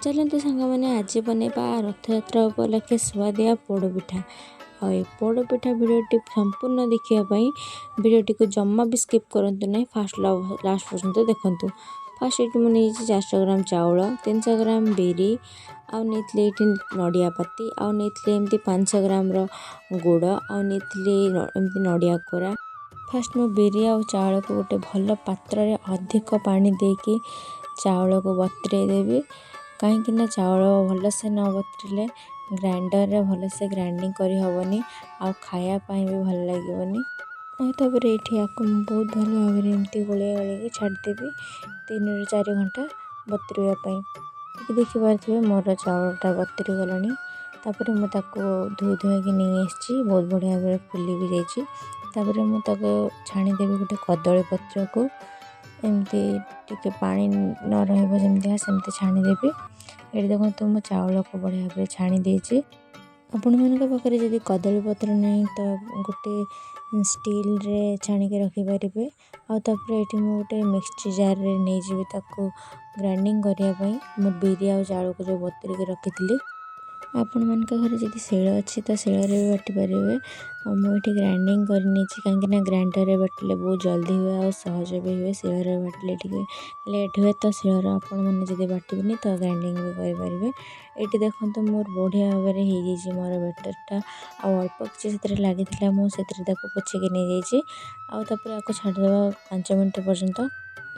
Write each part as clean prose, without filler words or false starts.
चलते सांग मैंने आज बनवा रथयात्रा उपलक्षे सुआदिया पोड़ पिठा और ये पोड़ पिठा भिडियोटी संपूर्ण देखापी भिडियोटी को जमा भी स्किप करंतु ना फास्ट लास्ट पर्यंत देखंतु। फास्ट ये मुझे 400 ग्राम चाउल 300 ग्राम बिरी आउ नहीं नड़िया पत्ती आउ नहीं 500 ग्राम गुड़ आउ नहीं नड़िया कोरा। फास्ट मो बिरी आउ चाउल को गोटे भल पात्र रे अधिक पानी देकी चाउल को बतुरे देवी कहीं चाउल भलसे न बतुरे ग्राइंडर रे भलसे ग्राइंडिंग करी हबनी आ खायापाई भी भल लगे। और ये बहुत भल भाव एमती गोलिया गलिक छाड़देवी 3 ରୁ 4 घंटा बतुरवाई। देखिपे मोर चाउलटा बतुरी गलानी मुझे धोई धुआकी नहीं आसी बहुत बढ़िया भाव फुली भी जाइए। मुझे छाणीदेवी गोटे कदली पत्र को एमती टिके पानी न रमती छाणीदेवी। ये देखो मो चाउल को बढ़िया भाव छाणी देछि। आपण मान पाखे जदि कदली पत्र नहीं तो गोटे स्टील रे छाणिक रखिपारे। आउे गोटे मिक्सचर जार रे नहीं जी ग्राइंडिंग करने मो बिरी आ चाउल को जो बतुरिक रखी आपण मान घर जदि शिल अच्छी तो शिल भी बाटी पारे। मुझे ग्राइंडिंग करनी कहीं ग्राइंडर रे बाटिले बहुत जल्दी हुए और सहज भी हुए शिल बाटिले लेट हुए तो शिल आपण मैंने जब बाटबे तो ग्राइंडिंग भी करेंगे। ये देखो मोर बढ़िया भाव में मोर बेटरटा अल्प किसी से लगी मुझे पोछिकी नहीं जापर आपको छाड़देवा 5 मिनट पर्यंत।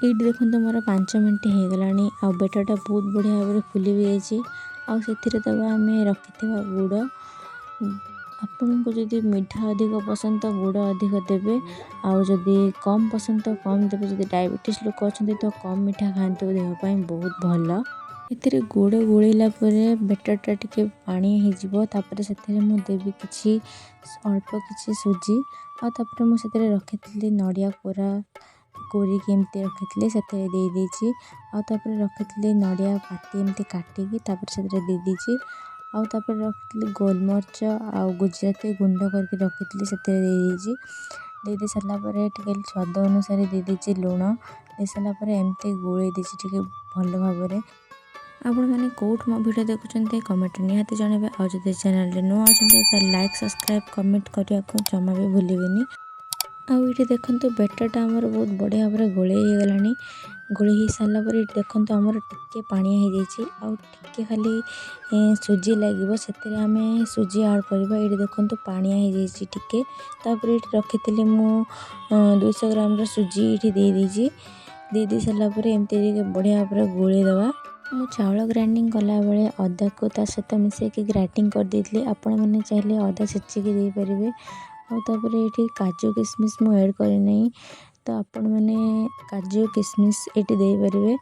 ये देखो मोर 5 मिनट हो गला आ बेटरटा बहुत बढ़िया भाव में फुली भी जाइए। दबा आम रखि गुड़ आपण को जदि मीठा अधिक पसंद तो गुड़ अधिक देवे आदि कम पसंद तो कम देवे। जदि डायबिटीज लोक अच्छा तो कम मीठा खाते देहपाई बहुत भल। ए गुड़ गोलेला बेटरटा टिके पानी होपर से देवी किसी अल्प किसी सुजी आपर मुझे रखी नड़िया कोरा कोरिक एमती रखी से रखी नड़िया पाती एमती काटिकी से देदेछि रखी गोलमरिच आ गुजराती गुंड करके रखी से दे सारापर स्वाद अनुसार देदेछि लुण दे सारापर एमती गोले देछि भल भाव में। आपण मैंने कौट मो वीडियो देखुं कमेंट निहाती जनइबे आ जब चैनल नुआ अच्छा लाइक सब्सक्राइब कमेंट करने को जमा भी भूलें। आउे देखो बेटरटा आमर बहुत बढ़िया भाव में गोले हो गलानी। गोले हो सारापर देखो आमर टिके पानी हो जाए खाली सुजी लगे से सुजी आड करवा। ये देखो पानी हो जाए रखी मु 200 ग्राम सुजी ये दे सारापर एमती बढ़िया भाव में गोले दवा। मु चाउल ग्राइंडिंग कला बेले अदा को सहित मिसेक ग्राइंडिंग कर देती आपण मैंने चाहिए अदा छेचिकी दे पारे। ये काजू किशमिश मु ऐड करना तो आपण मैंने काजू किशमिश ये देपारे।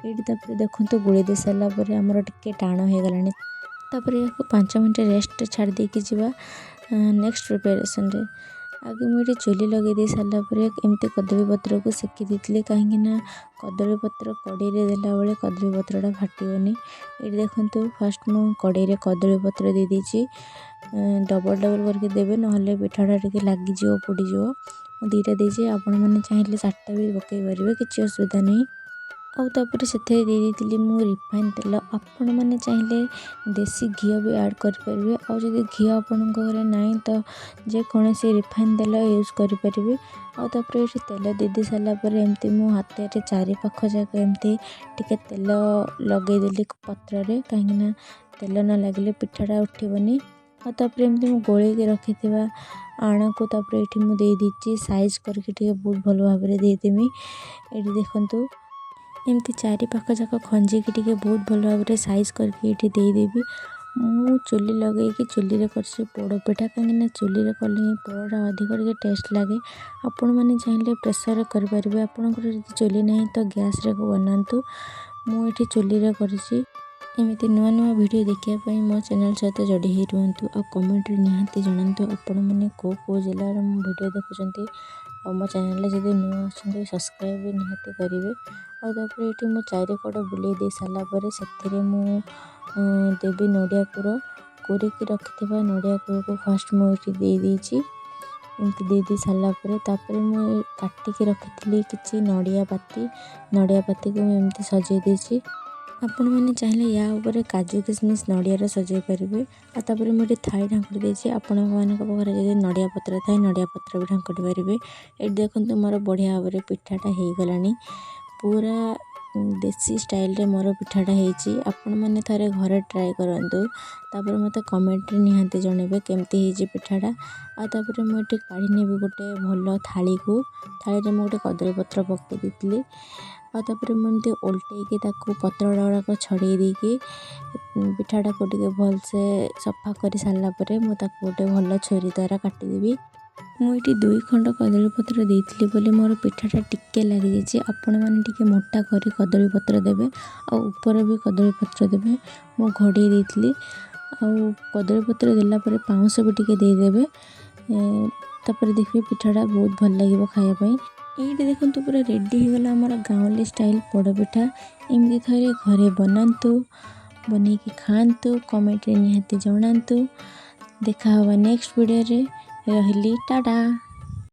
ये देखो गोले दे सारापर आमर टिके टाण हो गलानी या 5 मिनट रेस्ट छाड़ देकी जीवा नेक्स्ट प्रिपरेशन रे। आगे मुझे चुली लगे दे सारापर एमती कदली पत्र को सेकी देती कहीं कदली पत्र कड़े देला बेले कदली पत्रटा फाटबनी। ये देखो फास्ट मु कड़े कदली पत्र दे देछि डबल डबल करके देवे ना पिठाटा टे लगिज पोड़ीज। दुईटा देजे आपण मैंने चाहिए 4टा भी पकई पारे किसी असुविधा नहीं। आउे से देती मु रिफाइन तेल आपण मैंने चाहिए देसी घी भी ऐड करेंगे। आदि घी आपण घरे ना तो जेकोसी रिफाइन तेल यूज करेंगे। ये तेल दे सारापर एमती मो हाथ 4 पाख जाक एमती टिके तेल लगेदेली पत्र कहीं तेल न लगे पिठाटा उठबनी। एमती मु गोल रखी आण को ये मुझे साइज करके बहुत भल भाव में देदेमी। ये देखो एमती 4 पाख जाक खंजिकी बहुत भल भाव में साइज करके ये देदेवी। मु चुली लगे चुली कर पोड़ पिठा कहीं चुली कले पोड़ा अधिक टेस्ट लगे। आपण मैंने चाहिए प्रेसर करेंगे आपंकर जब चुली ना तो गैस रे बनातु। मुझे चुली करी एमती नुआ नुआ वीडियो देखापी मो चैनल सहित जोड़ी ही रुहतु आ कमेंट निहाती जनातु आपण मैंने कौ जिलार मो वीडियो देखुं और मो चैनल जब नुआ अच्छा सब्सक्राइब भी निहाती करेंगे। ये मो 4 कड़ बुले दे सारापर से देवी नड़िया कोर कोरिक रखि नड़िया कोर को फास्ट मुझे देदेछि एमती दे सारापर मुझे काटिकी रखी किसी नड़िया पाती को एमती सजे देछि। आपण मैंने चाहिए या ऊपर काजू किशमिश नड़ियार सजाई पारे। आपर मुझे थाई ढांकुड़ी देती आपण पाखे जब नड़िया पत्र थाए नड़िया पत्र भी ढांकुड़ी पारे। ये देखो मोर बढ़िया भाव पिठाटा हो गलानी पूरा देसी स्टाइल रे मोर पिठाटा होती। आपण मैंने थे घरे ट्राए करूँ तापर मत कमेंट निहाती जनइबे केमती होती पिठाटा। आपर मुझे काढ़ी नेबी गोटे भल थाली को थाली में गोटे कदली पत्र पकई देती आपर मुझे ओल्टे पत्र गुड़ाक छड़े देकी पिठाटा को भलसे सफा कर सारापर मुझे गोटे भल छुरी द्वारा काटिदेवी। मुझे 2 खंड कदली पत्र देती बोली मोर पिठाटा टिके लगी जाइए। आपण मैंने टिके मोटा कर कदली पत्र देवे ऊपर भी कदली पत्र देवे मु घोड़े देती कदली पत्र देलापर पाउंस भी टिके देदेवे तापर देखिए पिठाटा बहुत भल लगे खायापाई। ये देखो पूरा रेडी होगला आमर गाँवली स्टाइल पोड़पिठा। एमती थे घरे बनातु बन कि खातु कमेंट निहाती जनातु। देखा हवा नेक्स्ट वीडियो रे रही टाटा।